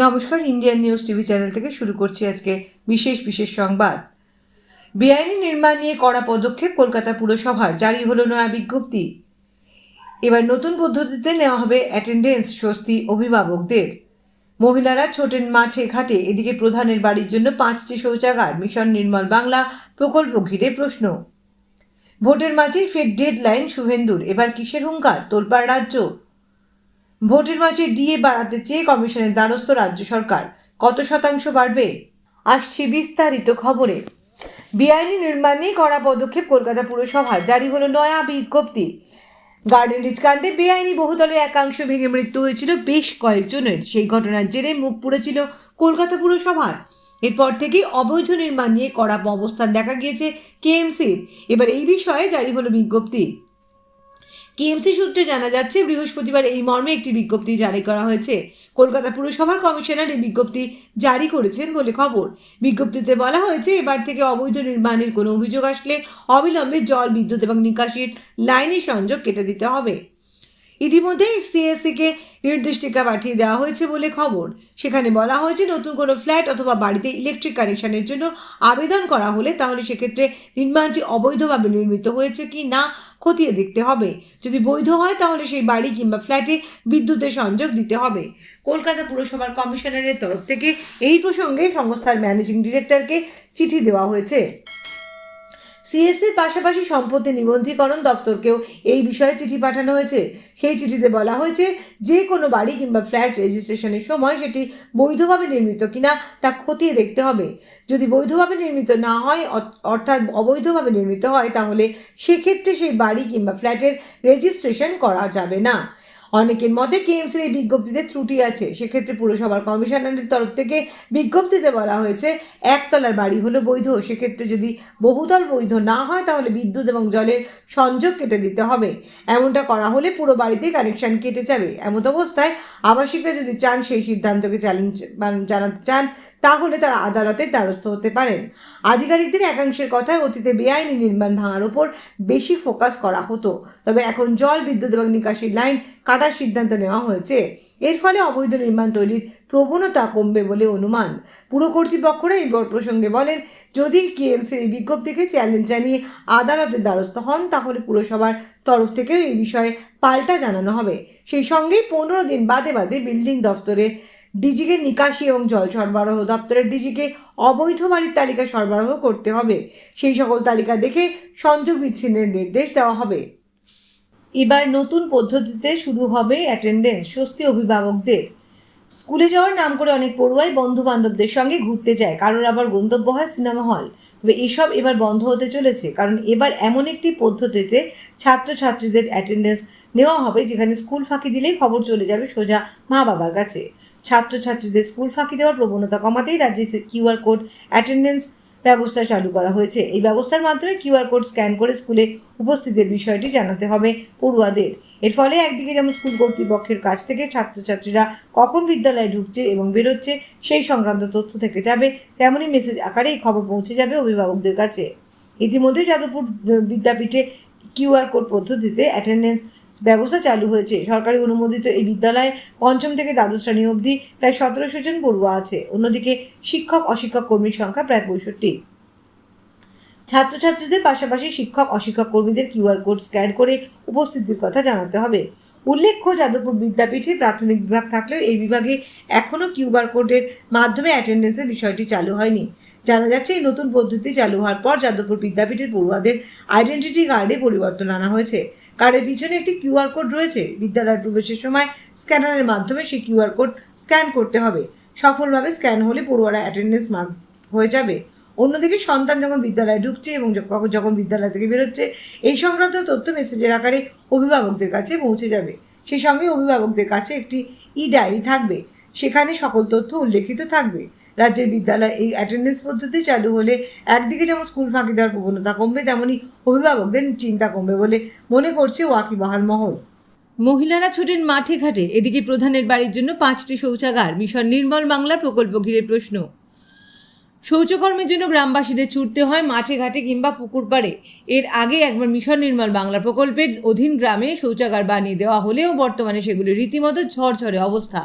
নমস্কার, Indian news TV channel থেকে শুরু করছি আজকে বিশেষ সংবাদ। বেআইনি নির্মাণ নিয়ে কড়া পদক্ষেপ কলকাতা পুরসভার, জারি হলো নয়া বিজ্ঞপ্তি। এবার নতুন পদ্ধতিতে নেওয়া হবে অ্যাটেন্ডেন্স, স্বস্তি অভিভাবকদের। মহিলারা ছোটেন মাঠে ঘাটে, এদিকে প্রধানের বাড়ির জন্য 5টি শৌচাগার, মিশন নির্মল বাংলা প্রকল্প ঘিরে প্রশ্ন। ভোটের মাঝেই ফের ডেডলাইন শুভেন্দুর, এবার কিসের হুঙ্কার, তোলপাড় রাজ্য। ভোটের মাঝে ডিএ বাড়াতে চেয়ে কমিশনের দ্বারস্থ রাজ্য সরকার, কত শতাংশ বাড়বে? আসছে বিস্তারিত খবরে। বেআইনি নির্মাণ নিয়ে কড়া পদক্ষেপ কলকাতা পুরসভার, জারি হলো নয়া বিজ্ঞপ্তি। গার্ডেন রিচ কাণ্ডে বেআইনি বহুতলের একাংশ ভেঙে মৃত্যু হয়েছিল বেশ কয়েকজনের। সেই ঘটনার জেরে মুখ পুড়েছিল কলকাতা পুরসভার। এরপর থেকেই অবৈধ নির্মাণ নিয়ে কড়া অবস্থান দেখা গিয়েছে কেএমসির। এবার এই বিষয়ে জারি হলো বিজ্ঞপ্তি। কেএমসি সূত্রে জানা যাচ্ছে, বৃহস্পতিবার এই মর্মে একটি বিজ্ঞপ্তি জারি করা হয়েছে। কলকাতা পুরসভার কমিশনার এই বিজ্ঞপ্তি জারি করেছেন বলে খবর। বিজ্ঞপ্তিতে বলা হয়েছে, এবার থেকে অবৈধ নির্মাণের কোনো অভিযোগ আসলে অবিলম্বে জল, বিদ্যুৎ এবং নিকাশির লাইনের সংযোগ কেটে দিতে হবে। ইতিমধ্যেই সিএসসিকে নির্দেশিকা পাঠিয়ে দেওয়া হয়েছে বলে খবর। সেখানে বলা হয়েছে, নতুন কোনো ফ্ল্যাট অথবা বাড়িতে ইলেকট্রিক কানেকশনের জন্য আবেদন করা হলে তাহলে সেক্ষেত্রে নির্মাণটি অবৈধভাবে নির্মিত হয়েছে কি না খতিয়ে দেখতে হবে। যদি বৈধ হয় তাহলে সেই বাড়ি কিংবা ফ্ল্যাটে বিদ্যুতের সংযোগ দিতে হবে। কলকাতা পুরসভার কমিশনারের তরফ থেকে এই প্রসঙ্গে সংস্থার ম্যানেজিং ডিরেক্টরকে চিঠি দেওয়া হয়েছে। সিএসসির পাশাপাশি সম্পত্তি নিবন্ধীকরণ দপ্তরকেও এই বিষয়ে চিঠি পাঠানো হয়েছে। সেই চিঠিতে বলা হয়েছে, যে কোনো বাড়ি কিংবা ফ্ল্যাট রেজিস্ট্রেশনের সময় সেটি বৈধভাবে নির্মিত কিনা তা খতিয়ে দেখতে হবে। যদি বৈধভাবে নির্মিত না হয়, অর্থাৎ অবৈধভাবে নির্মিত হয়, তাহলে সেক্ষেত্রে সেই বাড়ি কিংবা ফ্ল্যাটের রেজিস্ট্রেশন করা যাবে না। অনেকের মতে কেএমসির এই বিজ্ঞপ্তিতে ত্রুটি আছে। সেক্ষেত্রে পুরসভার কমিশনারের তরফ থেকে বিজ্ঞপ্তিতে বলা হয়েছে, একতলার বাড়ি হলো বৈধ। সেক্ষেত্রে যদি বহুতল বৈধ না হয় তাহলে বিদ্যুৎ এবং জলের সংযোগ কেটে দিতে হবে। এমনটা করা হলে পুরো বাড়িতেই কানেকশন কেটে যাবে। এমত অবস্থায় আবাসিকরা যদি চান, সেই সিদ্ধান্তকে চ্যালেঞ্জ জানাতে চান, তাহলে তারা আদালতের দ্বারস্থ হতে পারেন। আধিকারিকদের একাংশের কথায়, অতীতে বেআইনি নির্মাণ ভাঙার ওপর বেশি ফোকাস করা হতো, তবে এখন জল, বিদ্যুৎ এবং নিকাশির লাইন কাটার সিদ্ধান্ত নেওয়া হয়েছে। এর ফলে অবৈধ নির্মাণ তৈরির প্রবণতা কমবে বলে অনুমান। পুর কর্তৃপক্ষরা এই প্রসঙ্গে বলেন, যদি কেএমসির এই বিজ্ঞপ্তিকে চ্যালেঞ্জ জানিয়ে আদালতের দ্বারস্থ হন, তাহলে পুরসভার তরফ থেকেও এই বিষয়ে পাল্টা জানানো হবে। সেই সঙ্গেই 15 দিন বাদে বিল্ডিং দপ্তরের ডিজিকে নিকাশি এবং জল সরবরাহ দপ্তরের ডিজিকে অবৈধ বাড়ির তালিকা সরবরাহ করতে হবে। সেই সকল তালিকা দেখে সংযোগ বিচ্ছিন্নের নির্দেশ দেওয়া হবে। এবার নতুন পদ্ধতিতে শুরু হবে অ্যাটেন্ডেন্স, স্বস্তি অভিভাবকদের। স্কুলে যাওয়ার নাম করে অনেক পড়ুয়াই বন্ধু বান্ধবদের সঙ্গে ঘুরতে যায়, কারোর আবার গন্তব্য হয় সিনেমা হল। তবে এসব এবার বন্ধ হতে চলেছে, কারণ এবার এমন একটি পদ্ধতিতে ছাত্রছাত্রীদের অ্যাটেন্ডেন্স নেওয়া হবে যেখানে স্কুল ফাঁকি দিলেই খবর চলে যাবে সোজা মা বাবার কাছে। ছাত্রছাত্রীদের স্কুল ফাঁকি দেওয়ার প্রবণতা কমাতেই রাজ্যে কিউআর কোড অ্যাটেন্ডেন্স ব্যবস্থা চালু করা হয়েছে। এই ব্যবস্থার মাধ্যমে কিউআর কোড স্ক্যান করে স্কুলে উপস্থিতির বিষয়টি জানাতে হবে পড়ুয়াদের। এর ফলে একদিকে যেমন স্কুল কর্তৃপক্ষের কাছ থেকে ছাত্রছাত্রীরা কখন বিদ্যালয়ে ঢুকছে এবং বেরোচ্ছে সেই সংক্রান্ত তথ্য থেকে যাবে, তেমনই মেসেজ আকারে এই খবর পৌঁছে যাবে অভিভাবকদের কাছে। ইতিমধ্যে যাদবপুর বিদ্যাপীঠে কিউআর কোড পদ্ধতিতে অ্যাটেন্ডেন্স ব্যবস্থা চালু হয়েছে। সরকারি অনুমোদিত এই বিদ্যালয়ে পঞ্চম থেকে দ্বাদশ শ্রেণী অবধি প্রায় 1700 জন পড়ুয়া আছে। অন্যদিকে শিক্ষক অশিক্ষক কর্মীর সংখ্যা প্রায় 65। ছাত্রছাত্রীদের পাশাপাশি শিক্ষক অশিক্ষক কর্মীদের কিউআর কোড স্ক্যান করে উপস্থিতির কথা জানাতে হবে। উল্লেখ্য, যাদবপুর বিদ্যাপীঠে প্রাথমিক বিভাগ থাকলেও এই বিভাগে এখনও কিউআর কোডের মাধ্যমে অ্যাটেন্ডেন্সের বিষয়টি চালু হয়নি। জানা যাচ্ছে, এই নতুন পদ্ধতি চালু হওয়ার পর যাদবপুর বিদ্যাপীঠের পড়ুয়াদের আইডেন্টিটি কার্ডে পরিবর্তন আনা হয়েছে। কার্ডের পিছনে একটি কিউআর কোড রয়েছে। বিদ্যালয়ের প্রবেশের সময় স্ক্যানারের মাধ্যমে সেই কিউআর কোড স্ক্যান করতে হবে। সফলভাবে স্ক্যান হলে পড়ুয়ারা অ্যাটেন্ডেন্স মার্ক হয়ে যাবে। অন্যদিকে সন্তান যখন বিদ্যালয়ে ঢুকছে এবং যখন বিদ্যালয় থেকে বেরোচ্ছে, এই সংক্রান্ত তথ্য মেসেজের আকারে অভিভাবকদের কাছে পৌঁছে যাবে। সেই সঙ্গে অভিভাবকদের কাছে একটি ডায়েরি থাকবে, সেখানে সকল তথ্য উল্লেখিত থাকবে। রাজ্যের বিদ্যালয়ে এই অ্যাটেন্ডেন্স পদ্ধতি চালু হলে একদিকে যেমন স্কুল ফাঁকি দেওয়ার প্রবণতা কমবে, তেমনই অভিভাবকদের চিন্তা কমবে বলে মনে করছে ওয়াকিবহাল মহল। মহিলারা ছোটেন মাঠে ঘাটে, এদিকে প্রধানের বাড়ির জন্য 5টি শৌচাগার, মিশন নির্মল বাংলা প্রকল্প ঘিরে প্রশ্ন। শৌচকর্মের জন্য গ্রামবাসীদের ছুটতে হয় মাঠে ঘাটে কিংবা পুকুর পাড়ে। এর আগে একবার মিশন নির্মল বাংলা প্রকল্পের অধীন গ্রামে শৌচাগার বানিয়ে দেওয়া হলেও বর্তমানে সেগুলি রীতিমতো ঝরঝরে অবস্থা।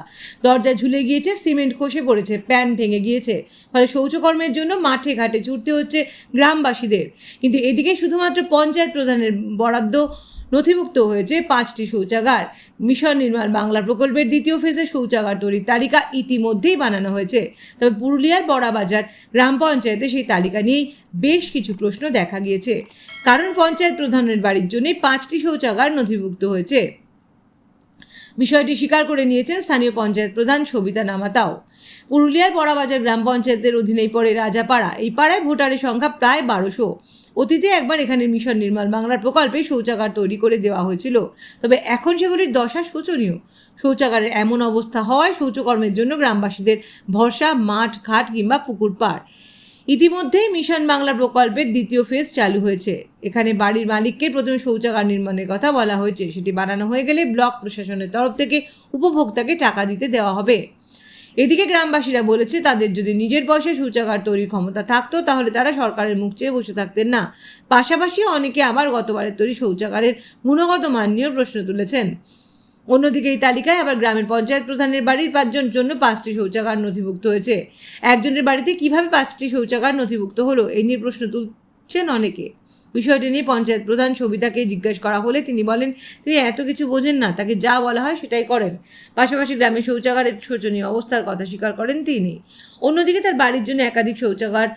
দরজা ঝুলে গিয়েছে, সিমেন্ট খসে পড়েছে, প্যান ভেঙে গিয়েছে। ফলে শৌচকর্মের জন্য মাঠে ঘাটে ছুটতে হচ্ছে গ্রামবাসীদের। কিন্তু এদিকে শুধুমাত্র পঞ্চায়েত প্রধানের বরাদ্দ নথিভুক্ত হয়েছে 5টি শৌচাগার। মিশন নির্মল বাংলা প্রকল্পের দ্বিতীয় ফেজে শৌচাগার তৈরির তালিকা ইতিমধ্যেই বানানো হয়েছে। তবে পুরুলিয়ার বড়াবাজার গ্রাম পঞ্চায়েতে সেই তালিকা নিয়েই বেশ কিছু প্রশ্ন দেখা গিয়েছে। কারণ পঞ্চায়েত প্রধানের বাড়ির জন্যই 5টি শৌচাগার নথিভুক্ত হয়েছে। বিষয়টি স্বীকার করে নিয়েছেন স্থানীয় পঞ্চায়েত প্রধান সবিতা নামাতাও। পুরুলিয়ার বড়াবাজার গ্রাম পঞ্চায়েতের অধীনেই পড়ে রাজাপাড়া। এই পাড়ায় ভোটারের সংখ্যা প্রায় 1200। অতীতে একবার এখানে মিশন নির্মল বাংলার প্রকল্পে শৌচাগার তৈরি করে দেওয়া হয়েছিল, তবে এখন সেগুলির দশা শোচনীয়। শৌচাগারের এমন অবস্থা হওয়ায় শৌচকর্মের জন্য গ্রামবাসীদের ভরসা মাঠ ঘাট কিংবা পুকুর পাড়। ইতিমধ্যেই মিশন বাংলা প্রকল্পের দ্বিতীয় ফেজ চালু হয়েছে। এখানে বাড়ির মালিককে প্রথমে শৌচাগার নির্মাণের কথা বলা হয়েছে। সেটি বানানো হয়ে গেলে ব্লক প্রশাসনের তরফ থেকে উপভোক্তাকে টাকা দিতে দেওয়া হবে। এদিকে গ্রামবাসীরা বলেছে, তাদের যদি নিজের পয়সায় শৌচাগার তৈরির ক্ষমতা থাকতো তাহলে তারা সরকারের মুখ চেয়ে বসে থাকতেন না। পাশাপাশি অনেকে আবার গতবারের তৈরি শৌচাগারের গুণগত মান নিয়েও প্রশ্ন তুলেছেন। অন্যদিকে এই তালিকায় আবার গ্রামের পঞ্চায়েত প্রধানের বাড়ির 5 জনের জন্য 5টি শৌচাগার নথিভুক্ত হয়েছে। একজনের বাড়িতে কিভাবে 5টি শৌচাগার নথিভুক্ত হলো, এই নিয়ে প্রশ্ন তুলছেন অনেকে। বিষয়টি নিয়ে পঞ্চায়েত প্রধান সবিতাকে জিজ্ঞাসা করা হলে তিনি বলেন, তিনি এত কিছু বোঝেন না, তাকে যা বলা হয় সেটাই করেন। পাশাপাশি গ্রামের শৌচাগারের শোচনীয় অবস্থার কথা স্বীকার করেন তিনি। অন্যদিকে তার বাড়ির জন্য একাধিক শৌচাগার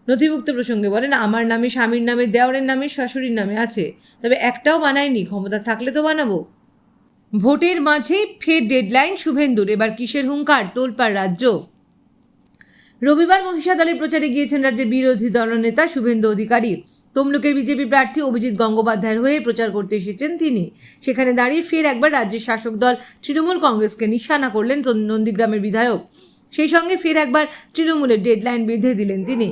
নথিভুক্ত প্রসঙ্গে বলেন, আমার নামে, স্বামীর নামে, দেওরের নামে, শাশুড়ির নামে আছে, তবে একটাও বানায়নি। ক্ষমতা থাকলে তো বানাবো। ভোটের মাঝে ফের ডেডলাইন শুভেন্দুর। এবার কিসের হুঙ্কার, তোলপাড় রাজ্য। রবিবার মহিষাদলের প্রচারে গিয়েছেন রাজ্যের বিরোধী দলনেতা শুভেন্দু অধিকারী। তমলুকের বিজেপি প্রার্থী অভিজিৎ গঙ্গোপাধ্যায়ের হয়ে প্রচার করতে এসেছেন তিনি। সেখানে দাঁড়িয়ে ফের একবার রাজ্যের শাসক দল তৃণমূল কংগ্রেসকে নিশানা করলেন নন্দীগ্রামের বিধায়ক। সেই সঙ্গে ফের একবার তৃণমূলের ডেডলাইন বেঁধে দিলেন তিনি।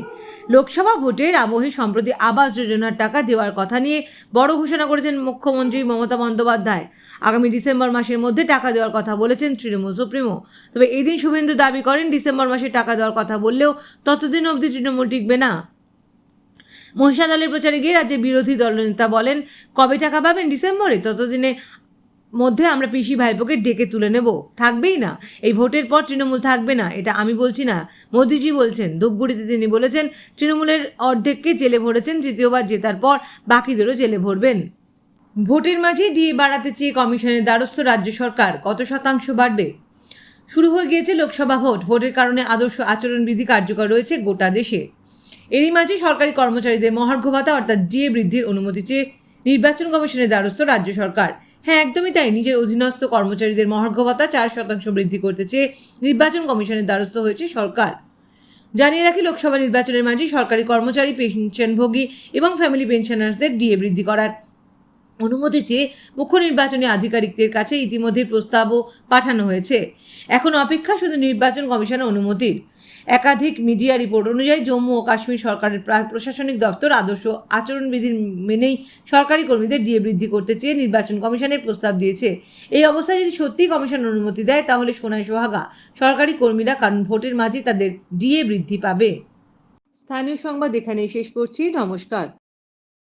লোকসভা ভোটের আবহে সম্প্রতি আবাস যোজনার টাকা দেওয়ার কথা নিয়ে বড় ঘোষণা করেছেন মুখ্যমন্ত্রী মমতা বন্দ্যোপাধ্যায়। আগামী ডিসেম্বর মাসের মধ্যে টাকা দেওয়ার কথা বলেছেন তৃণমূল সুপ্রিমো। তবে এদিন শুভেন্দু দাবি করেন, ডিসেম্বর মাসে টাকা দেওয়ার কথা বললেও ততদিন অবধি তৃণমূল টিকবে না। মহিষাদলের প্রচারে গিয়ে রাজ্যের বিরোধী দলনেতা বলেন, কবে টাকা পাবেন? ডিসেম্বরে। ততদিনের মধ্যে আমরা পিসি ভাইপোকে ডেকে তুলে নেব, থাকবেই না। এই ভোটের পর তৃণমূল থাকবে না, এটা আমি বলছি না, মোদিজি বলছেন। ধূপগুড়িতে তিনি বলেছেন, তৃণমূলের অর্ধেককে জেলে ভরেছেন, তৃতীয়বার জেতার পর বাকিদেরও জেলে ভরবেন। ভোটের মাঝে ডিএ বাড়াতে চেয়ে কমিশনের দ্বারস্থ রাজ্য সরকার। কত শতাংশ বাড়বে? শুরু হয়ে গিয়েছে লোকসভা ভোট। ভোটের কারণে আদর্শ আচরণবিধি কার্যকর রয়েছে গোটা দেশে। এরই মাঝে সরকারি কর্মচারীদের মহার্ঘ ভাতা অর্থাৎ ডিএ বৃদ্ধির অনুমতি চেয়ে নির্বাচন কমিশনের দ্বারস্থ রাজ্য সরকার। হ্যাঁ, একদমই তাই। নিজের অধীনস্থ কর্মচারীদের মহার্ঘ ভাতা 4% বৃদ্ধি করতে চেয়ে নির্বাচন কমিশনের দ্বারস্থ হয়েছে সরকার। জানিয়ে রাখি, লোকসভা নির্বাচনের মাঝে সরকারি কর্মচারী, পেনশনভোগী এবং ফ্যামিলি পেনশনার্সদের ডিএ বৃদ্ধি করার অনুমতি চেয়ে মুখ্য নির্বাচনী আধিকারিকদের কাছে ইতিমধ্যে প্রস্তাবও পাঠানো হয়েছে। এখন অপেক্ষা শুধু নির্বাচন কমিশনের অনুমতির। একাধিক মিডিয়া রিপোর্ট অনুযায়ী জম্মু ও কাশ্মীর সরকারের প্রশাসনিক দপ্তর আদর্শ আচরণবিধি মেনেই সরকারি কর্মীদের ডিএ বৃদ্ধি করতে চেয়ে নির্বাচন কমিশনের প্রস্তাব দিয়েছে। এই অবস্থায় যদি সত্যিই কমিশন অনুমতি দেয় তাহলে সোনায় সোহাগা সরকারি কর্মীরা, কারণ ভোটের মাঝে তাদের ডিএ বৃদ্ধি পাবে। স্থানীয় সংবাদ এখানেই শেষ করছি। নমস্কার।